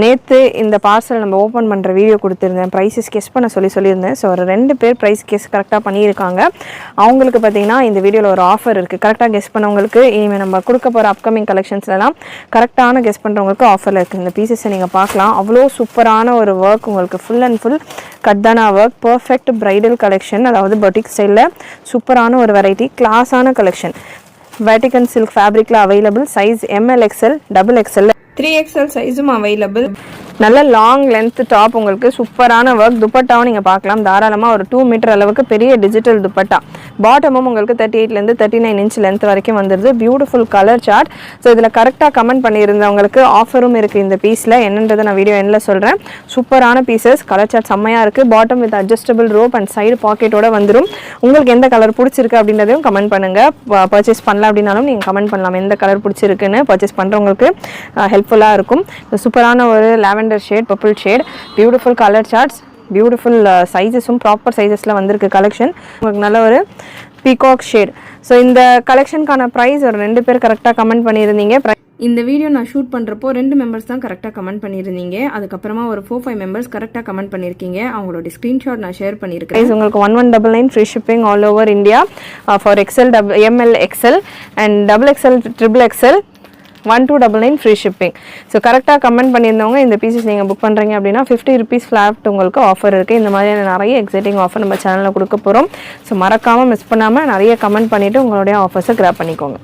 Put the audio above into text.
நேற்று இந்த பார்சல் நம்ம ஓப்பன் பண்ணுற வீடியோ கொடுத்துருந்தேன், ப்ரைஸஸ் கெஸ் பண்ண சொல்லியிருந்தேன். ஸோ ஒரு 2 பேர் ப்ரைஸ் கெஸ் கரெக்டாக பண்ணியிருக்காங்க. அவங்களுக்கு பார்த்தீங்கன்னா இந்த வீடியோவில் ஒரு ஆஃபர் இருக்குது. கரெக்டாக கெஸ் பண்ணவங்களுக்கு இனிமேல் நம்ம கொடுக்க போகிற அப்கமிங் கலெக்ஷன்ஸ்லாம் கரெக்டான கெஸ் பண்ணுறவங்களுக்கு ஆஃபரில் இருக்குது. இந்த பீசஸை நீங்கள் பார்க்கலாம். அவ்வளோ சூப்பரான ஒரு ஒர்க், உங்களுக்கு ஃபுல் அண்ட் ஃபுல் கர்தானா ஒர்க், பர்ஃபெக்ட் பிரைடல் கலெக்ஷன், அதாவது பொட்டிக் ஸ்டைலில் சூப்பரான ஒரு வெரைட்டி, கிளாஸான கலெக்ஷன். வேட்டிகன் சில்க் ஃபேப்ரிக்கில் available. Size ML XL, XXL, 3XL சைஸும் அவைலபிள். நல்ல லாங் லென்த் டாப், உங்களுக்கு சூப்பரான ஒர்க். துப்பட்டாவும் நீங்கள் பார்க்கலாம். தாராளமாக ஒரு 2 மீட்டர் அளவுக்கு பெரிய டிஜிட்டல் துப்பட்டா. பாட்டமும் உங்களுக்கு 38லேருந்து 39 இன்ச் லென்த் வரைக்கும் வந்துடுது. Beautiful colour chart. ஸோ இதில் கரெக்டாக கமெண்ட் பண்ணியிருந்தவங்களுக்கு ஆஃபரும் இருக்குது இந்த பீஸில். என்னன்றதை நான் வீடியோ எண்ணில் சொல்கிறேன். சூப்பரான பீசஸ், கலர் சார்ட் செம்மையாக இருக்குது. Bottom with adjustable rope and side பாக்கெட்டோட வந்துடும். உங்களுக்கு எந்த கலர் பிடிச்சிருக்கு அப்படின்றதையும் கமெண்ட் பண்ணுங்கள். பர்ச்சேஸ் பண்ணலாம் அப்படின்னாலும் நீங்கள் கமெண்ட் பண்ணலாம் எந்த கலர் பிடிச்சிருக்குன்னு. பர்ச்சேஸ் பண்ணுறவங்களுக்கு ஹெல்ப்ஃபுல்லாக இருக்கும். சூப்பரான ஒரு lavender shade, purple shade, beautiful colour charts, beautiful சைஸஸும் ப்ராப்பர் சைஸஸில் வந்திருக்கு கலெக்ஷன். உங்களுக்கு நல்ல ஒரு பீகாக் ஷேட். ஸோ இந்த கலெக்ஷனுக்கான ப்ரைஸ் ஒரு 2 பேர் கரெக்டாக கமெண்ட் பண்ணியிருந்தீங்க. இந்த வீடியோ நான் ஷூட் பண்ணுறப்போ 2 மெம்பர்ஸ் தான் கரெக்டாக கமெண்ட் பண்ணியிருந்தீங்க. அதுக்கப்புறமா ஒரு 4-5 மெம்பர்ஸ் கரெக்டாக கமெண்ட் பண்ணியிருக்கீங்க. அவங்களோட ஸ்க்ரீன்ஷாட் நான் ஷேர் பண்ணியிருக்கேன். உங்களுக்கு 1199 free shipping all over India for XL, ML XL and XXL, XXL 1299 free shipping. So கரெக்டாக கமெண்ட் பண்ணியிருந்தவங்க இந்த பீசஸ் நீங்கள் புக் பண்ணுறீங்க அப்படின்னா 50 rupees ஃப்ளாட் உங்களுக்கு ஆஃபர் இருக்குது. இந்த மாதிரியான நிறைய எக்ஸைட்டிங் ஆஃபர் நம்ம சேனலில் கொடுக்க போகிறோம். ஸோ மறக்காமல் மிஸ் பண்ணாமல் நிறைய கமெண்ட் பண்ணிவிட்டு உங்களுடைய ஆஃபர்ஸை கிராப் பண்ணிக்கோங்க.